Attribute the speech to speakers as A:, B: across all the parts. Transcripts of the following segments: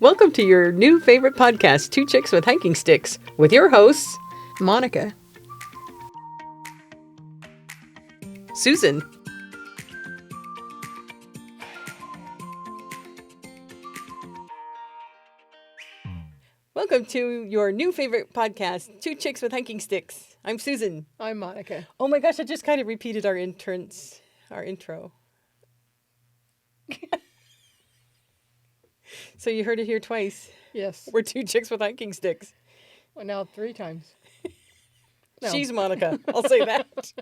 A: Welcome to your new favorite podcast, Two Chicks with Hiking Sticks, with your hosts,
B: Monica.
A: Susan. Welcome to your new favorite podcast, Two Chicks with Hiking Sticks. I'm Susan.
B: I'm Monica.
A: Oh my gosh, I just kind of repeated our intro. So you heard it here twice.
B: Yes.
A: We're Two Chicks with Hiking Sticks.
B: Well, now 3 times. No.
A: She's Monica. I'll say that.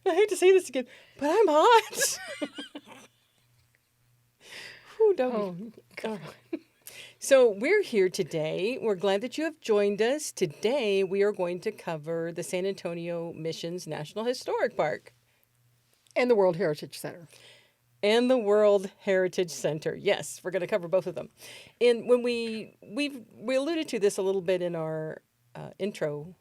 A: I hate to say this again, but I'm hot. Whew, don't
B: God.
A: So we're here today. We're glad that you have joined us. Today we are going to cover the San Antonio Missions National Historic Park.
B: And the World Heritage Center.
A: And the World Heritage Center. Yes, we're going to cover both of them. And when we alluded to this a little bit in our intro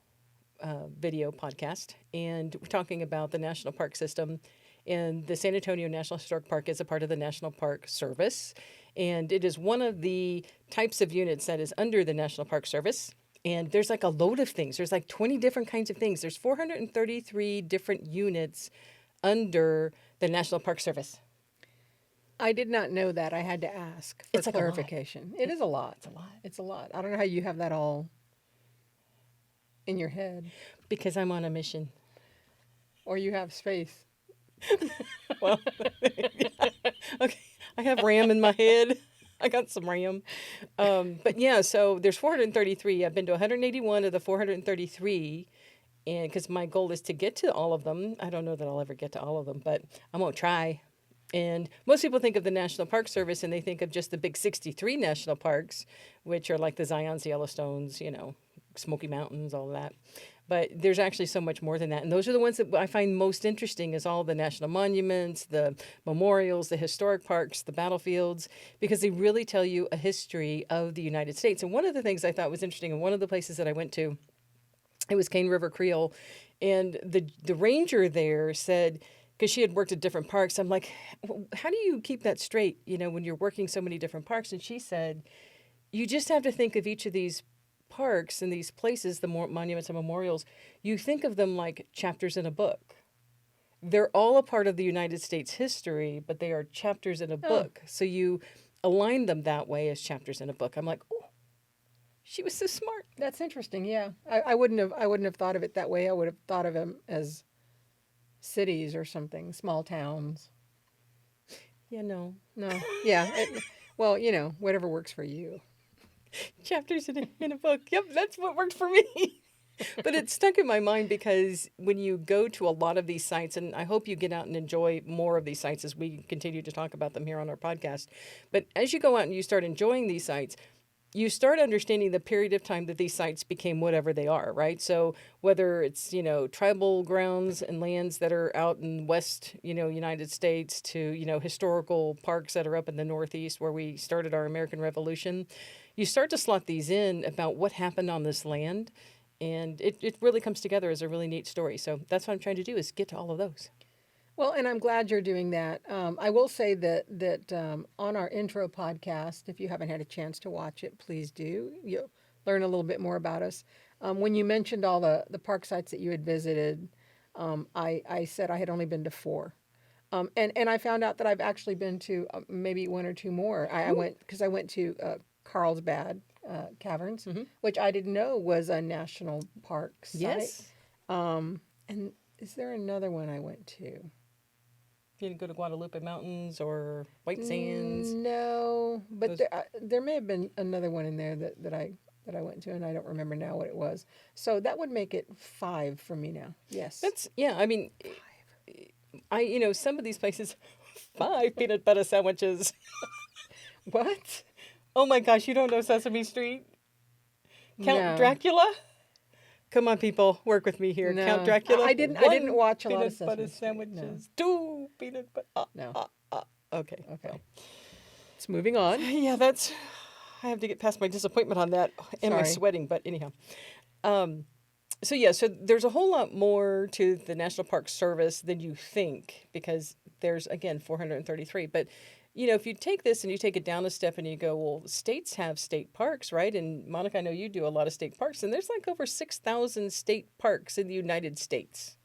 A: video podcast, and we're talking about the National Park System. And the San Antonio National Historic Park is a part of the National Park Service. And it is one of the types of units that is under the National Park Service. And there's like a load of things. There's like 20 different kinds of things. There's 433 different units under the National Park Service.
B: I did not know that. I had to ask for
A: It's like
B: clarification. It is a lot.
A: It's a lot.
B: It's a lot. I don't know how you have that all in your head.
A: Because I'm on a mission.
B: Or you have space.
A: Well, okay. I have RAM in my head. I got some RAM. But yeah, so there's 433. I've been to 181 of the 433. And because my goal is to get to all of them. I don't know that I'll ever get to all of them, but I'm going to try. And most people think of the National Park Service and they think of just the big 63 national parks, which are like the Zions, the Yellowstones, Smoky Mountains, all of that. But there's actually so much more than that. And those are the ones that I find most interesting is all the national monuments, the memorials, the historic parks, the battlefields, because they really tell you a history of the United States. And one of the things I thought was interesting, and one of the places that I went to, it was Cane River Creole. And the ranger there said, because she had worked at different parks, I'm like, how do you keep that straight, when you're working so many different parks? And she said, you just have to think of each of these parks and these places, the monuments and memorials, you think of them like chapters in a book. They're all a part of the United States history, but they are chapters in a book. So you align them that way as chapters in a book. I'm like, oh, she was so smart.
B: That's interesting. Yeah, I wouldn't have thought of it that way. I would have thought of them as cities or something, small towns.
A: Yeah, no.
B: Yeah. Whatever works for you.
A: Chapters in a book. Yep, that's what worked for me. But it stuck in my mind because when you go to a lot of these sites, and I hope you get out and enjoy more of these sites as we continue to talk about them here on our podcast. But as you go out and you start enjoying these sites, you start understanding the period of time that these sites became whatever they are, right? So whether it's, tribal grounds and lands that are out in West, United States to, historical parks that are up in the Northeast where we started our American Revolution, you start to slot these in about what happened on this land. And it really comes together as a really neat story. So that's what I'm trying to do is get to all of those.
B: Well, and I'm glad you're doing that. I will say that on our intro podcast, if you haven't had a chance to watch it, please do. You'll learn a little bit more about us. When you mentioned all the park sites that you had visited, I said I had only been to 4. And I found out that I've actually been to maybe 1 or 2 more. I went to Carlsbad Caverns, which I didn't know was a national park site.
A: Yes.
B: And is there another one I went to?
A: You didn't go to Guadalupe Mountains or White Sands?
B: No, but there may have been another one in there that I went to, and I don't remember now what it was. So that would make it 5 for me now. Yes.
A: I mean, 5. Some of these places, 5 peanut butter sandwiches.
B: What?
A: Oh my gosh, you don't know Sesame Street? Count Dracula? Come on, people, work with me here.
B: No.
A: Count Dracula.
B: I didn't watch a lot of
A: peanut butter
B: Sesame Street.
A: sandwiches. 2 peanut butter.
B: No.
A: Okay.
B: Okay. It's moving on.
A: Yeah, I have to get past my disappointment on that and my
B: Sorry.
A: sweating. But anyhow, so there's a whole lot more to the National Park Service than you think because there's again 433. But if you take this and you take it down a step and you go, well, states have state parks, right? And Monica, I know you do a lot of state parks, and there's like over 6,000 state parks in the United States.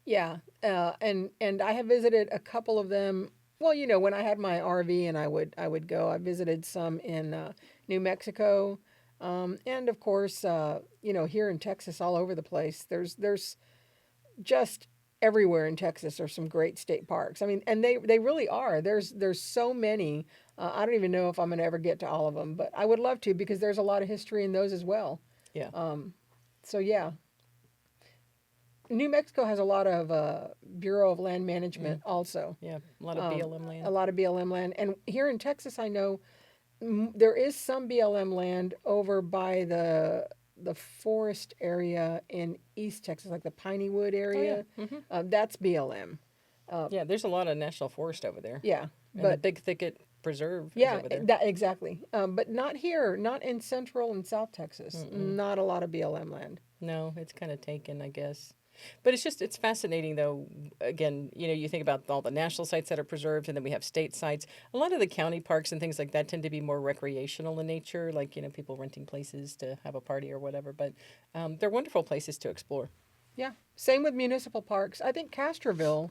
B: Yeah, and I have visited a couple of them. Well, when I had my RV and I would go. I visited some in New Mexico, and of course, here in Texas, all over the place. There's just everywhere in Texas are some great state parks. I mean, and they really are. There's so many. I don't even know if I'm going to ever get to all of them, but I would love to because there's a lot of history in those as well.
A: Yeah.
B: So yeah, New Mexico has a lot of Bureau of Land Management also.
A: Yeah. A lot of BLM land.
B: A lot of BLM land. And here in Texas, I know there is some BLM land over by the forest area in East Texas, like the Piney Wood area. That's BLM.
A: Yeah, there's a lot of national forest over there.
B: Yeah,
A: And the
B: but
A: Big Thicket Preserve is
B: yeah,
A: over there.
B: exactly. But not here, not in Central and South Texas. Not a lot of BLM land.
A: No, it's kind of taken, I guess. But it's fascinating, though. Again, you think about all the national sites that are preserved, and then we have state sites. A lot of the county parks and things like that tend to be more recreational in nature, like, people renting places to have a party or whatever. But they're wonderful places to explore.
B: Yeah. Same with municipal parks. I think Castroville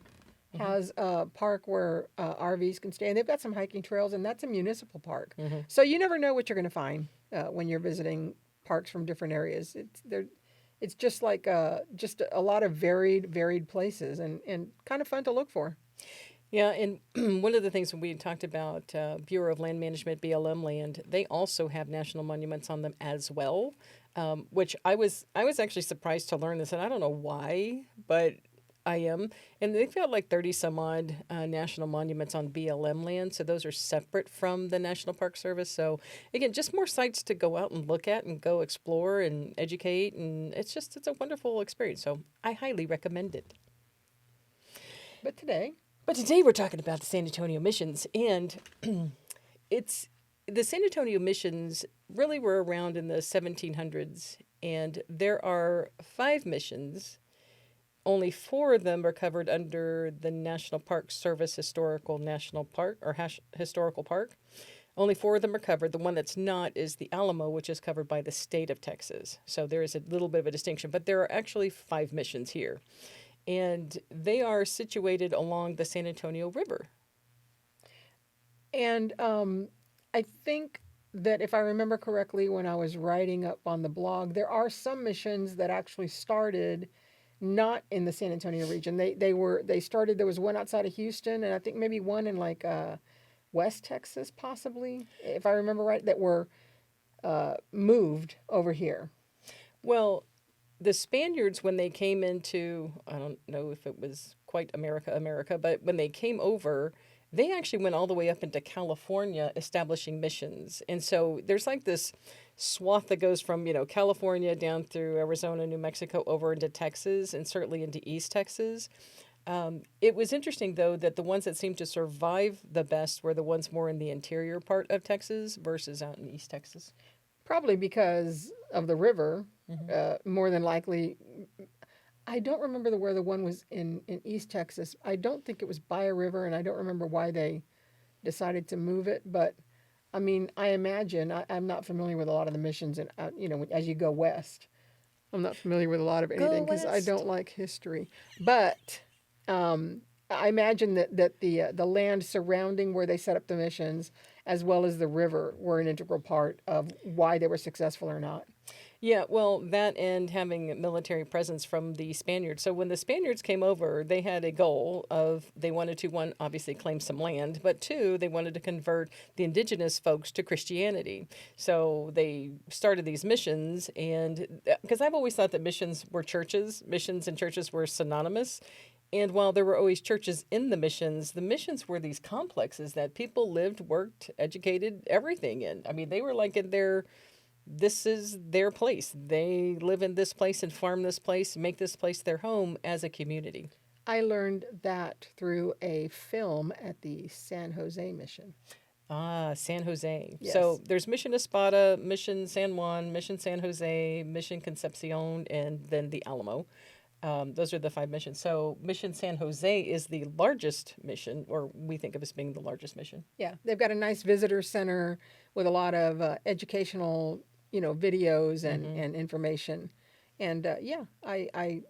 B: has a park where RVs can stay, and they've got some hiking trails, and that's a municipal park. So you never know what you're going to find when you're visiting parks from different areas. It's just like just a lot of varied places, and kind of fun to look for.
A: Yeah, and one of the things when we talked about Bureau of Land Management, BLM land, they also have national monuments on them as well, which I was actually surprised to learn this, and I don't know why, but I am. And they've got like 30 some odd national monuments on BLM land. So those are separate from the National Park Service. So again, just more sites to go out and look at and go explore and educate. And it's a wonderful experience. So I highly recommend it.
B: But today
A: we're talking about the San Antonio missions. And the San Antonio missions really were around in the 1700s. And there are 5 missions. Only 4 of them are covered under the National Park Service Historical National Park or Historical Park. Only 4 of them are covered. The one that's not is the Alamo, which is covered by the state of Texas. So there is a little bit of a distinction, but there are actually 5 missions here. And they are situated along the San Antonio River.
B: And I think that if I remember correctly, when I was writing up on the blog, there are some missions that actually started not in the San Antonio region. They started. There was one outside of Houston, and I think maybe one in like West Texas, possibly, if I remember right, that were moved over here.
A: Well, the Spaniards, when they came into, I don't know if it was quite America, but when they came over, they actually went all the way up into California establishing missions. And so there's like this swath that goes from, California down through Arizona, New Mexico, over into Texas, and certainly into East Texas. It was interesting, though, that the ones that seemed to survive the best were the ones more in the interior part of Texas versus out in East Texas.
B: Probably because of the river, more than likely. I don't remember where the one was in East Texas. I don't think it was by a river, and I don't remember why they decided to move it. But, I mean, I imagine, I'm not familiar with a lot of the missions, and as you go west. I'm not familiar with a lot of anything because I don't like history. But I imagine that the land surrounding where they set up the missions, as well as the river, were an integral part of why they were successful or not.
A: Yeah, well, that and having military presence from the Spaniards. So when the Spaniards came over, they had a goal of they wanted to, 1, obviously claim some land, but 2, they wanted to convert the indigenous folks to Christianity. So they started these missions, and because I've always thought that missions and churches were synonymous. And while there were always churches in the missions were these complexes that people lived, worked, educated, everything in. I mean, they were like this is their place. They live in this place and farm this place, make this place their home as a community.
B: I learned that through a film at the San Jose mission.
A: Ah, San Jose.
B: Yes.
A: So there's Mission Espada, Mission San Juan, Mission San Jose, Mission Concepcion, and then the Alamo. Those are the 5 missions. So Mission San Jose is the largest mission, or we think of as being the largest mission.
B: Yeah, they've got a nice visitor center with a lot of educational, videos and information. And yeah, I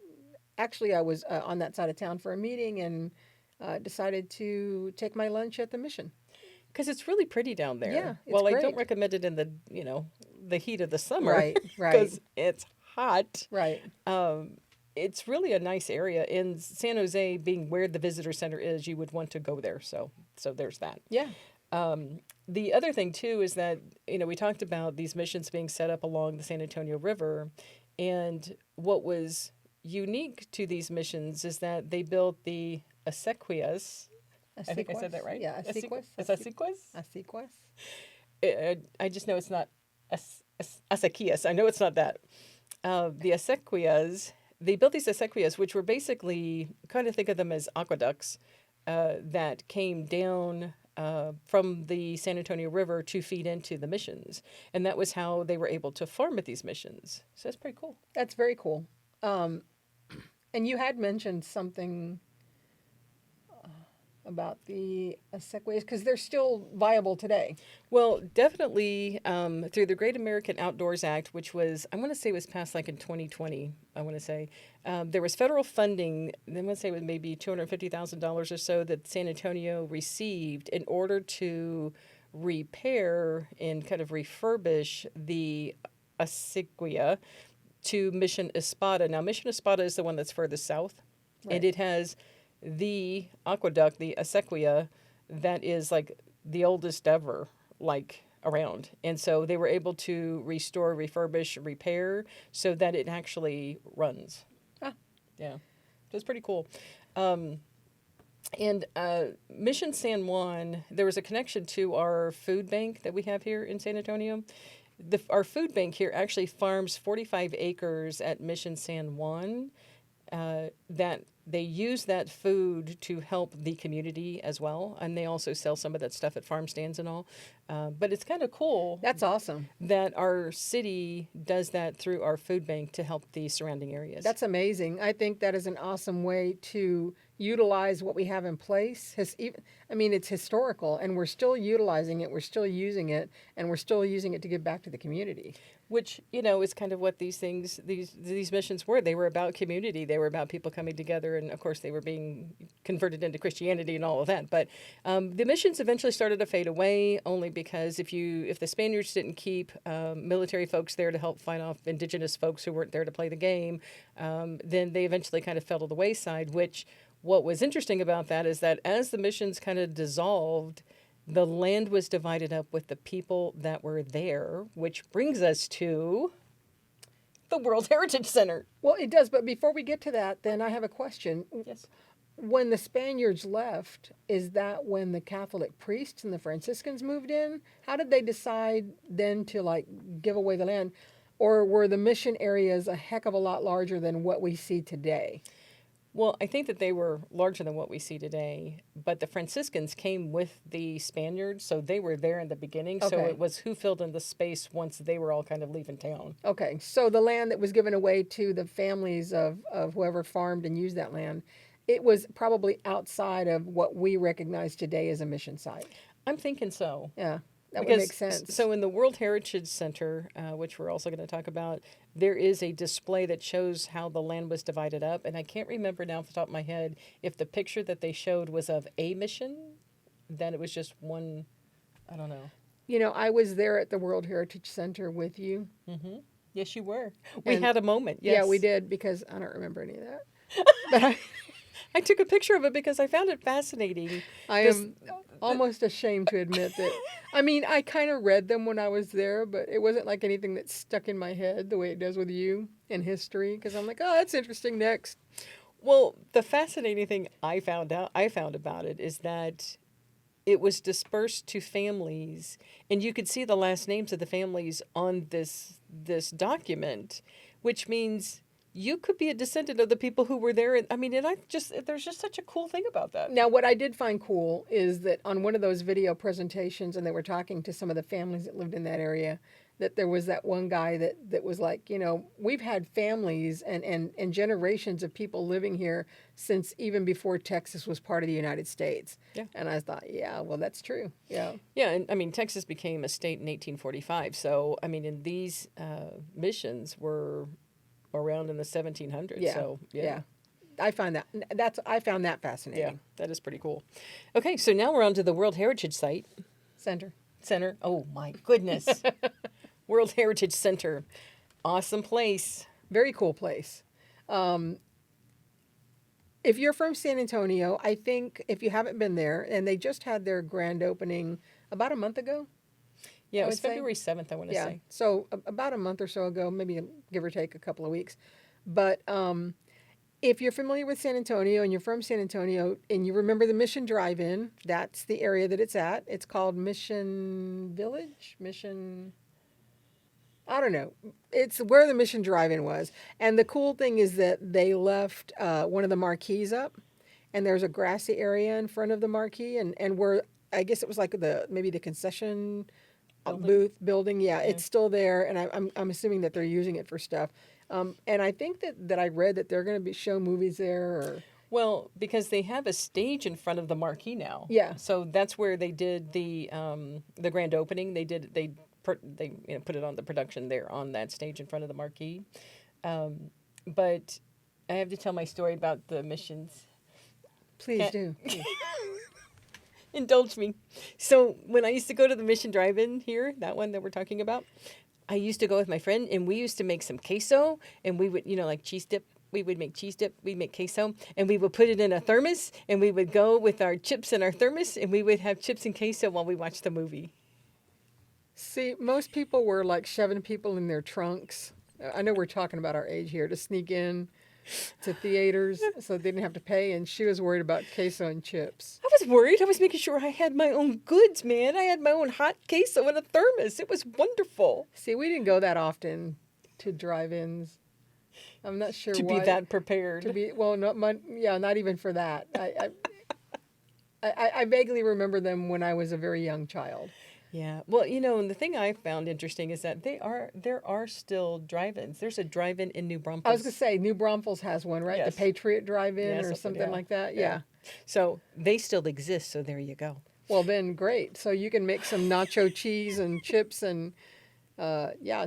B: actually I was on that side of town for a meeting and decided to take my lunch at the mission.
A: Because it's really pretty down there.
B: Yeah, it's
A: Well, I don't
B: great.
A: recommend it in the, the heat of the summer
B: Right, right,
A: because it's hot.
B: right.
A: It's really a nice area. In San Jose, being where the visitor center is, you would want to go there. So there's that.
B: Yeah,
A: The other thing too is that we talked about these missions being set up along the San Antonio River, and what was unique to these missions is that they built the acequias. I think I said that right.
B: Yeah, acequias.
A: Acequias.
B: Acequias.
A: I just know it's not acequias. I know it's not that. The acequias. They built these acequias, which were basically kind of think of them as aqueducts that came down from the San Antonio River to feed into the missions, and that was how they were able to farm at these missions. So that's pretty cool.
B: That's very cool. And you had mentioned something about the acequias because they're still viable today.
A: Well, definitely through the Great American Outdoors Act, which was, I want to say was passed like in 2020, I want to say, there was federal funding, I want to say it was maybe $250,000 or so that San Antonio received in order to repair and kind of refurbish the acequia to Mission Espada. Now, Mission Espada is the one that's furthest south, and
B: Right.
A: it has the aqueduct, the acequia, that is like the oldest ever, like around. And so they were able to restore, refurbish, repair so that it actually runs.
B: Ah.
A: Yeah. So it's pretty cool. And Mission San Juan, there was a connection to our food bank that we have here in San Antonio. Our food bank here actually farms 45 acres at Mission San Juan that they use that food to help the community as well. And they also sell some of that stuff at farm stands and all. But it's kind of cool
B: That's awesome.
A: that our city does that through our food bank to help the surrounding areas.
B: That's amazing. I think that is an awesome way to utilize what we have in place. It's historical, and we're still utilizing it. We're still using it, and we're still using it to give back to the community.
A: Which, is kind of what these things, these missions were. They were about community. They were about people coming together, and of course they were being converted into Christianity and all of that. But the missions eventually started to fade away, only because if the Spaniards didn't keep military folks there to help fight off indigenous folks who weren't there to play the game, then they eventually kind of fell to the wayside. Which, what was interesting about that is that as the missions kind of dissolved, the land was divided up with the people that were there, which brings us to the World Heritage Center.
B: Well, it does, but before we get to that, then I have a question.
A: Yes.
B: When the Spaniards left, is that when the Catholic priests and the Franciscans moved in? How did they decide then to give away the land? Or were the mission areas a heck of a lot larger than what we see today?
A: Well, I think that they were larger than what we see today, but the Franciscans came with the Spaniards, so they were there in the beginning. So
B: Okay.
A: it was who filled in the space once they were all kind of leaving town.
B: Okay, so the land that was given away to the families of whoever farmed and used that land, it was probably outside of what we recognize today as a mission site.
A: I'm thinking so.
B: Yeah, that would
A: Because
B: make sense.
A: So in the World Heritage Center, which we're also going to talk about, there is a display that shows how the land was divided up, and I can't remember now off the top of my head if the picture that they showed was of a mission, then it was just one. I don't know.
B: I was there at the World Heritage Center with you.
A: Yes, you were. We
B: And-
A: had a moment. Yes.
B: Yeah, we did, because I don't remember any of that. But
A: I took a picture of it because I found it fascinating.
B: I
A: This-
B: am almost ashamed to admit that. I kind of read them when I was there, but it wasn't like anything that stuck in my head the way it does with you in history, because I'm like, oh, that's interesting. Next.
A: Well, the fascinating thing I found about it is that it was dispersed to families, and you could see the last names of the families on this document, which means you could be a descendant of the people who were there. And I mean, and there's just such a cool thing about that.
B: Now, what I did find cool is that on one of those video presentations, and they were talking to some of the families that lived in that area, that there was that one guy that was like, we've had families and generations of people living here since even before Texas was part of the United States.
A: Yeah.
B: And I thought, yeah, well, that's true. Yeah.
A: Yeah, and I mean, Texas became a state in 1845. So, I mean, and these missions were around in the 1700s.
B: Yeah.
A: So,
B: Yeah. I found that
A: Yeah,
B: fascinating.
A: that is pretty cool. Okay, so now we're on to the World Heritage Site
B: Center.
A: Oh my goodness. World Heritage Center. Awesome place.
B: Very cool place. If you're from San Antonio, I think if you haven't been there, and they just had their grand opening about a month ago.
A: Yeah,
B: I
A: it was
B: would say.
A: February 7th, I want to
B: Yeah.
A: say.
B: So about a month or so ago, maybe give or take a couple of weeks. But if you're familiar with San Antonio and you're from San Antonio and you remember the Mission Drive-In, that's the area that it's at. It's called Mission Village, I don't know. It's where the Mission Drive-In was. And the cool thing is that they left one of the marquees up, and there's a grassy area in front of the marquee, and where I guess it was like maybe the concession booth building. Yeah, it's still there, and I'm assuming that they're using it for stuff. And I think that I read that they're going to show movies there. Or
A: Well, because they have a stage in front of the marquee now.
B: Yeah.
A: So that's where they did the grand opening. They put it on the production there on that stage in front of the marquee. But I have to tell my story about the missions.
B: please do.
A: Indulge me. So when I used to go to the Mission Drive-In here, that one that we're talking about, I used to go with my friend, and we used to make some queso, and we would, like cheese dip. We would make cheese dip, we'd make queso, and we would put it in a thermos, and we would go with our chips in our thermos, and we would have chips and queso while we watched the movie.
B: See, most people were like shoving people in their trunks. I know we're talking about our age here, to sneak in to theaters so they didn't have to pay, and she was worried about queso and chips.
A: I was worried. I was making sure I had my own goods, man. I had my own hot queso in a thermos. It was wonderful.
B: See, we didn't go that often to drive-ins. I'm not sure
A: To
B: why.
A: be that prepared.
B: Not even for that. I vaguely remember them when I was a very young child.
A: Yeah. Well, and the thing I found interesting is that there are still drive-ins. There's a drive-in in New Braunfels.
B: I was going to say, New Braunfels has one, right?
A: Yes.
B: The Patriot Drive-In
A: Yeah,
B: or something like that. Yeah.
A: So they still exist, so there you go.
B: Well, then, great. So you can make some nacho cheese and chips and,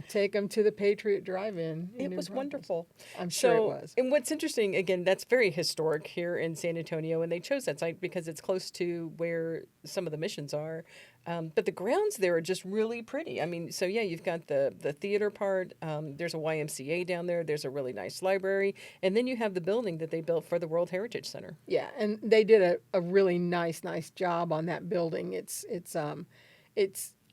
B: take them to the Patriot Drive-In. in
A: It
B: New
A: was
B: Braunfels.
A: wonderful.
B: I'm sure it was.
A: And what's interesting, again, that's very historic here in San Antonio, and they chose that site because it's close to where some of the missions are. But the grounds there are just really pretty. I mean, so yeah, you've got the theater part. There's a YMCA down there. There's a really nice library, and then you have the building that they built for the World Heritage Center.
B: Yeah, and they did a really nice job on that building. It's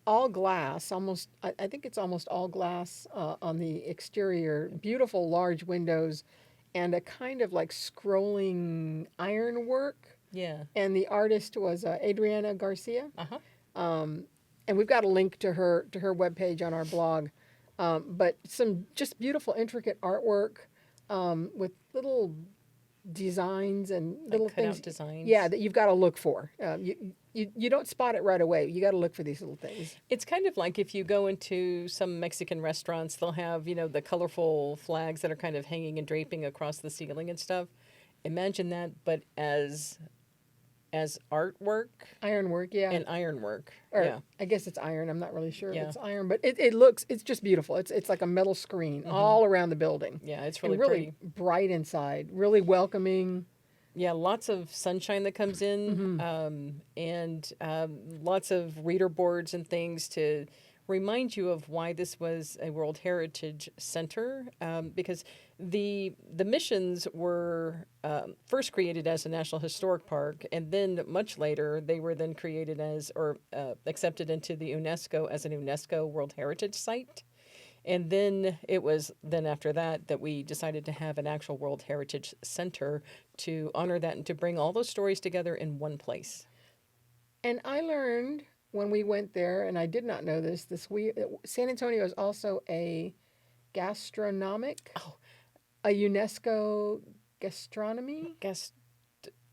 B: all glass, almost. I think it's almost all glass on the exterior. Beautiful large windows, and a kind of like scrolling ironwork.
A: Yeah.
B: And the artist was Adriana Garcia.
A: Uh-huh.
B: And we've got a link to her webpage on our blog. But some just beautiful, intricate artwork with little designs and little
A: Cut
B: things.
A: out designs.
B: Yeah, that you've got to look for. You don't spot it right away. You got to look for these little things.
A: It's kind of like if you go into some Mexican restaurants, they'll have, the colorful flags that are kind of hanging and draping across the ceiling and stuff. Imagine that, but as artwork
B: Ironwork, yeah.
A: and ironwork.
B: Or
A: Yeah.
B: I guess it's iron. I'm not really sure if
A: Yeah.
B: it's iron, but it's just beautiful. It's like a metal screen all around the building.
A: Yeah, it's
B: And
A: really
B: really
A: pretty.
B: bright inside, really welcoming.
A: Yeah, lots of sunshine that comes in, and lots of reader boards and things to remind you of why this was a World Heritage Center, because the missions were first created as a National Historic Park, and then much later they were then created as or accepted into the UNESCO as an UNESCO World Heritage Site. And then it was then after that we decided to have an actual World Heritage Center to honor that and to bring all those stories together in one place.
B: And I learned when we went there, and I did not know this, San Antonio is also a gastronomic. a UNESCO gastronomy,
A: Gas,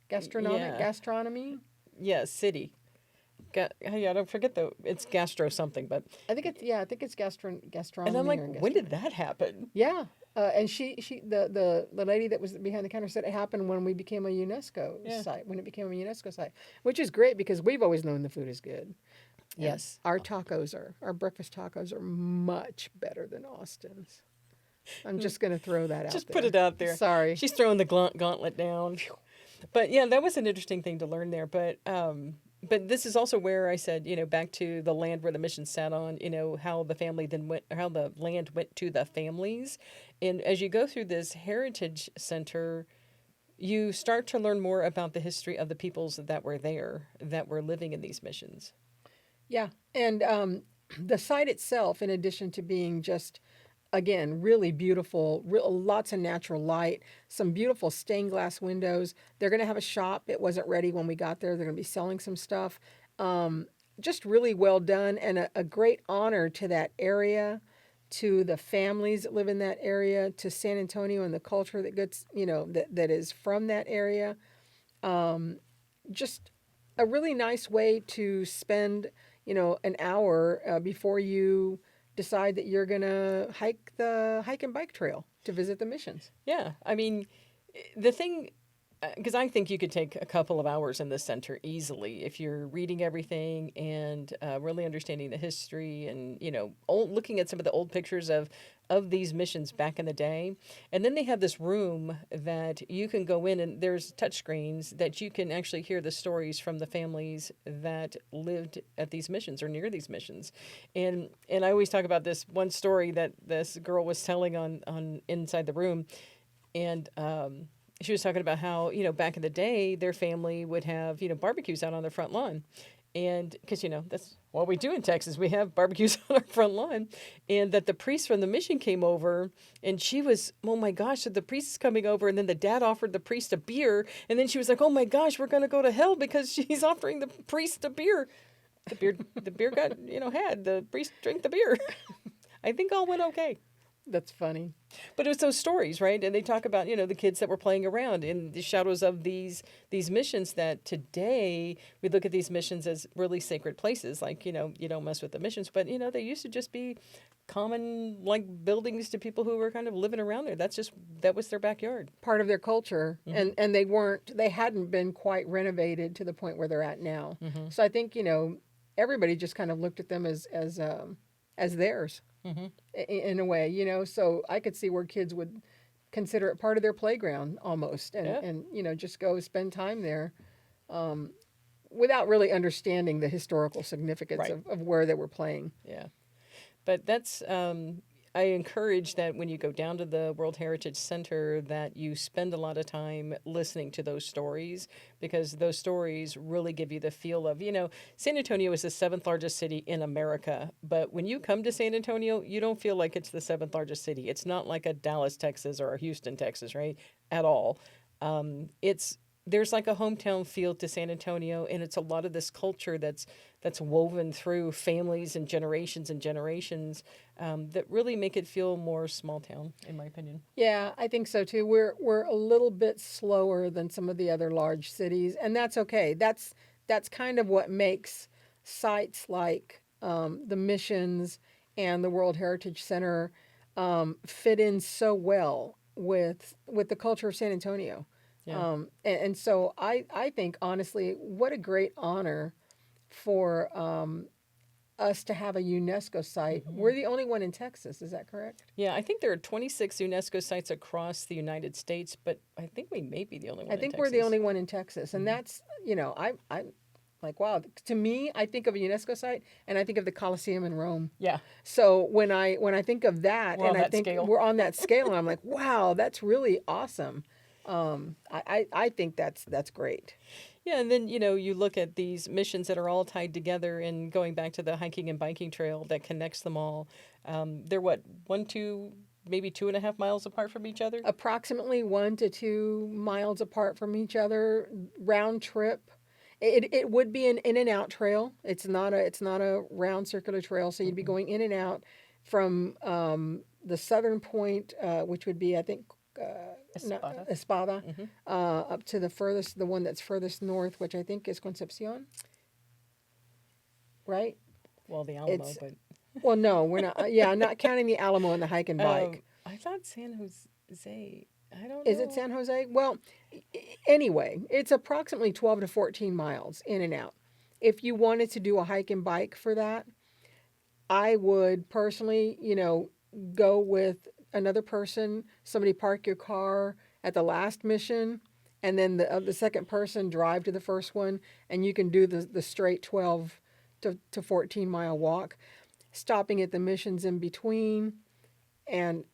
B: gastronomic
A: yeah,
B: gastronomy.
A: yeah, city. Yeah, don't forget though. It's gastro something, but
B: I think it's
A: and I'm
B: gastronomy
A: like,
B: or
A: when did
B: gastronomy.
A: that happen?
B: Yeah. And the lady that was behind the counter said it happened when we became a UNESCO
A: Yeah.
B: site, when it became a UNESCO site, which is great because we've always known the food is good. And
A: Yes.
B: our breakfast tacos are much better than Austin's. I'm just going to throw that out
A: Just put it
B: there.
A: out there.
B: Sorry.
A: She's throwing the gauntlet down. But yeah, that was an interesting thing to learn there. But this is also where I said, back to the land where the mission sat on, how the family then went, how the land went to the families. And as you go through this heritage center, you start to learn more about the history of the peoples that were there, that were living in these missions.
B: Yeah. And the site itself, in addition to being just, again, really beautiful, lots of natural light, some beautiful stained glass windows. They're going to have a shop. It wasn't ready when we got there. They're going to be selling some stuff. Just really well done and a great honor to that area, to the families that live in that area, to San Antonio and the culture that gets, that is from that area. Just a really nice way to spend, an hour before you decide that you're going to hike the hike and bike trail to visit the missions.
A: Yeah. I mean, the thing, because I think you could take a couple of hours in this center easily if you're reading everything and really understanding the history and looking at some of the old pictures of these missions back in the day. And then they have this room that you can go in and there's touch screens that you can actually hear the stories from the families that lived at these missions or near these missions. And I always talk about this one story that this girl was telling on inside the room, and she was talking about how back in the day their family would have barbecues out on their front lawn, and because that's what we do in Texas, we have barbecues on our front lawn, and that the priest from the mission came over, and she was, oh my gosh, so the priest is coming over, and then the dad offered the priest a beer, and then she was like, oh my gosh, we're gonna go to hell because she's offering the priest a beer. The beer got had the priest drank the beer. I think all went okay.
B: That's funny.
A: But it was those stories, right? And they talk about, the kids that were playing around in the shadows of these missions that today we look at these missions as really sacred places. Like, you don't mess with the missions, but they used to just be common like buildings to people who were kind of living around there. That was their backyard.
B: Part of their culture, and they hadn't been quite renovated to the point where they're at now. So I think everybody just kind of looked at them as theirs. In a way, so I could see where kids would consider it part of their playground almost, and
A: Yeah.
B: and just go spend time there, without really understanding the historical significance
A: Right.
B: of where they were playing.
A: Yeah. But that's I encourage that when you go down to the World Heritage Center that you spend a lot of time listening to those stories, because those stories really give you the feel of, San Antonio is the seventh largest city in America, but when you come to San Antonio, you don't feel like it's the seventh largest city. It's not like a Dallas, Texas or a Houston, Texas, right? At all. There's like a hometown feel to San Antonio, and it's a lot of this culture that's woven through families and generations that really make it feel more small town, in my opinion.
B: Yeah, I think so too. We're a little bit slower than some of the other large cities, and that's okay. That's kind of what makes sites like the missions and the World Heritage Center fit in so well with the culture of San Antonio.
A: Yeah.
B: And so I think honestly, what a great honor for us to have a UNESCO site. We're the only one in Texas. Is that correct?
A: Yeah, I think there are 26 UNESCO sites across the United States, but I think we may be the only one
B: I
A: in
B: think
A: Texas.
B: we're the only one in Texas, and that's I'm like, wow. To me, I think of a UNESCO site, and I think of the Colosseum in Rome.
A: Yeah.
B: So when I think of that,
A: We're on
B: and I
A: that
B: think
A: scale.
B: we're on that scale, and I'm like, wow, that's really awesome. I think that's great.
A: Yeah, and then you look at these missions that are all tied together, and going back to the hiking and biking trail that connects them all. They're what, 1, 2, maybe 2.5 miles apart from each other.
B: Approximately 1 to 2 miles apart from each other, round trip. It would be an in and out trail. It's not a round circular trail, so you'd be going in and out from the southern point, which would be I think
A: Espada.
B: Espada, up to the one that's furthest north, which I think is Concepcion, right?
A: Well, the Alamo,
B: It's
A: but
B: well, no, we're not. Yeah, not counting the Alamo and the hike and bike.
A: I thought San Jose. I don't
B: Is it
A: know.
B: San Jose? Well, anyway, it's approximately 12 to 14 miles in and out. If you wanted to do a hike and bike for that, I would personally, go with another person. Somebody park your car at the last mission, and then the second person drive to the first one, and you can do the straight 12 to 14-mile walk, stopping at the missions in between, and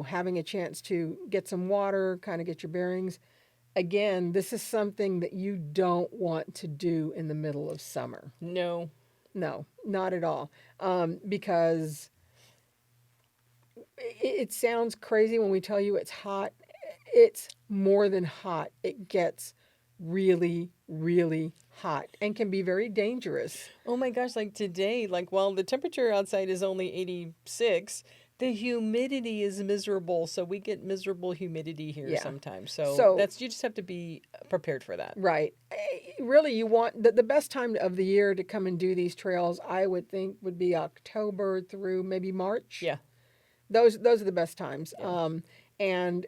B: having a chance to get some water, kind of get your bearings. Again, this is something that you don't want to do in the middle of summer.
A: No.
B: No, not at all. Because it sounds crazy when we tell you it's hot. It's more than hot. It gets really, really hot and can be very dangerous.
A: Oh my gosh, like today, like while the temperature outside is only 86, the humidity is miserable. So we get miserable humidity here
B: Yeah.
A: sometimes. So
B: So
A: that's you just have to be prepared for that.
B: right. Really, you want the best time of the year to come and do these trails, I would think, would be October through maybe March.
A: Yeah.
B: Those are the best times.
A: Yeah.
B: And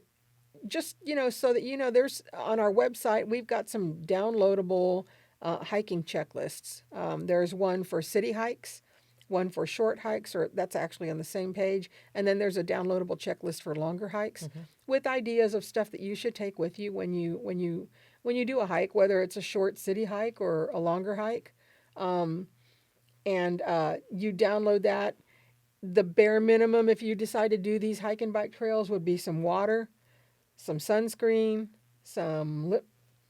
B: just, so that there's on our website, we've got some downloadable hiking checklists. There's one for city hikes, one for short hikes, or that's actually on the same page. And then there's a downloadable checklist for longer hikes with ideas of stuff that you should take with you when you do a hike, whether it's a short city hike or a longer hike. And you download that. The bare minimum, if you decide to do these hike and bike trails, would be some water, some sunscreen, some lip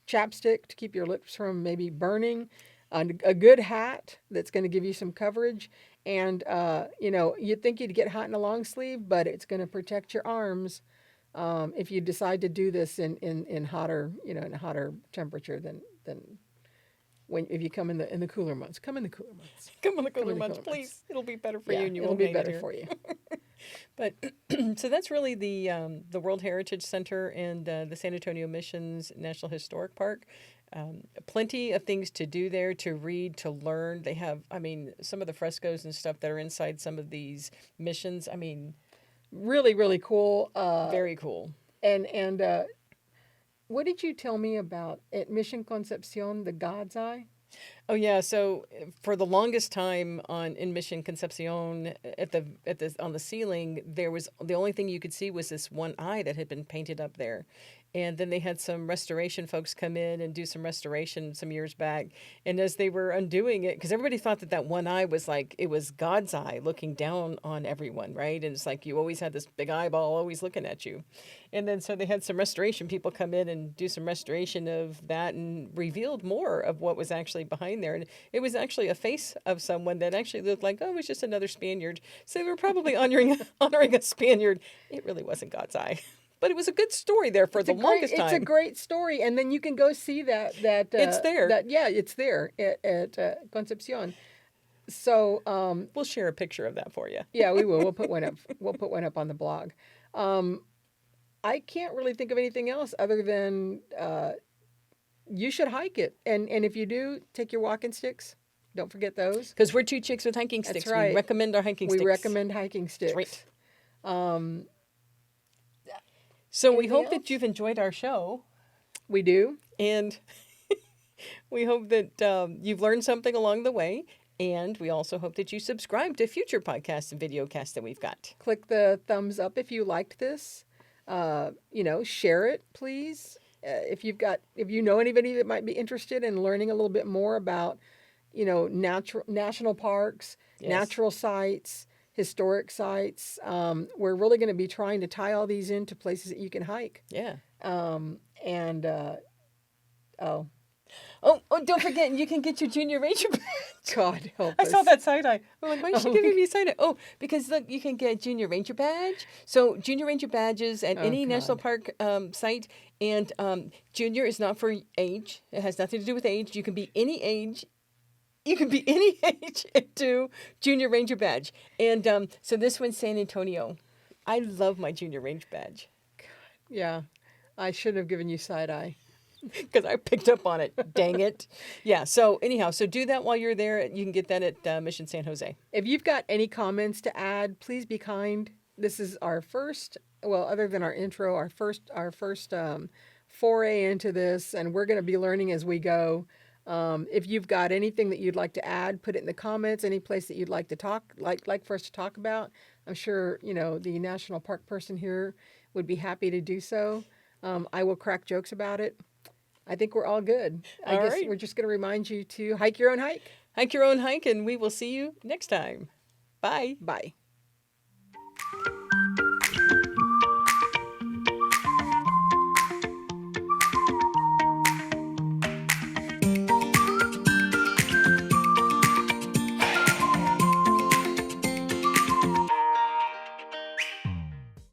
B: chapstick to keep your lips from maybe burning, a good hat that's going to give you some coverage, and you'd think you'd get hot in a long sleeve, but it's going to protect your arms if you decide to do this in hotter, in a hotter temperature than if you come in the cooler months. Come in the cooler months.
A: Come on the
B: Come
A: cooler
B: in the
A: months,
B: cooler
A: please.
B: months.
A: It'll be better for
B: Yeah,
A: you and you
B: it'll
A: won't
B: be
A: hate it
B: better
A: here.
B: for you.
A: But so that's really the World Heritage Center and the San Antonio Missions National Historic Park. Plenty of things to do there, to read, to learn. They have, I mean, some of the frescoes and stuff that are inside some of these missions. I mean,
B: Really, really cool.
A: very cool.
B: And what did you tell me about at Mission Concepcion, the God's Eye?
A: Oh yeah, so for the longest time in Mission Concepcion at the on the ceiling there was the only thing you could see was this one eye that had been painted up there. And then they had some restoration folks come in and do some restoration some years back. And as they were undoing it, because everybody thought that one eye was like, it was God's eye looking down on everyone, right? And it's like you always had this big eyeball always looking at you. And then so they had some restoration people come in and do some restoration of that and revealed more of what was actually behind there. And it was actually a face of someone that actually looked like, oh, it was just another Spaniard. So they were probably honoring a Spaniard. It really wasn't God's eye. But it was a good story there for the longest time.
B: It's a great story, and then you can go see that.
A: It's there.
B: It's there at Concepcion. So
A: we'll share a picture of that for you.
B: Yeah, we will. We'll put one up. We'll put one up on the blog. I can't really think of anything else other than you should hike it, and if you do, take your walking sticks. Don't forget those.
A: Because we're two chicks with hiking sticks.
B: That's right.
A: We recommend our hiking sticks.
B: We recommend hiking sticks.
A: Right. So we hope
B: else?
A: that you've enjoyed our show.
B: We do.
A: And we hope that you've learned something along the way. And we also hope that you subscribe to future podcasts and videocasts that we've got.
B: Click the thumbs up if you liked this. Share it, please. If you know anybody that might be interested in learning a little bit more about, national parks,
A: Yes.
B: natural sites, historic sites. We're really going to be trying to tie all these into places that you can hike.
A: Yeah.
B: Oh,
A: don't forget, you can get your Junior Ranger badge.
B: God help
A: I
B: us.
A: saw that side eye. I'm like, why is she giving me a side eye? Oh, because look, you can get Junior Ranger badge. So Junior Ranger badges at any
B: God.
A: national park site. And Junior is not for age. It has nothing to do with age. You can be any age. You can be any age and do Junior Ranger badge. And so this one's San Antonio. I love my Junior Ranger badge.
B: Yeah. I shouldn't have given you side eye.
A: because I picked up on it. Dang it. Yeah. So anyhow, so do that while you're there. You can get that at Mission San Jose.
B: If you've got any comments to add, please be kind. This is our first, well, other than our intro, our first foray into this, and we're going to be learning as we go. If you've got anything that you'd like to add, put it in the comments. Any place that you'd like to talk, like for us to talk about, I'm sure the national park person here would be happy to do so. I will crack jokes about it. I think we're all good. I
A: All
B: guess
A: right.
B: we're just going to remind you to hike your own hike.
A: Hike your own hike, and we will see you next time. Bye.
B: Bye.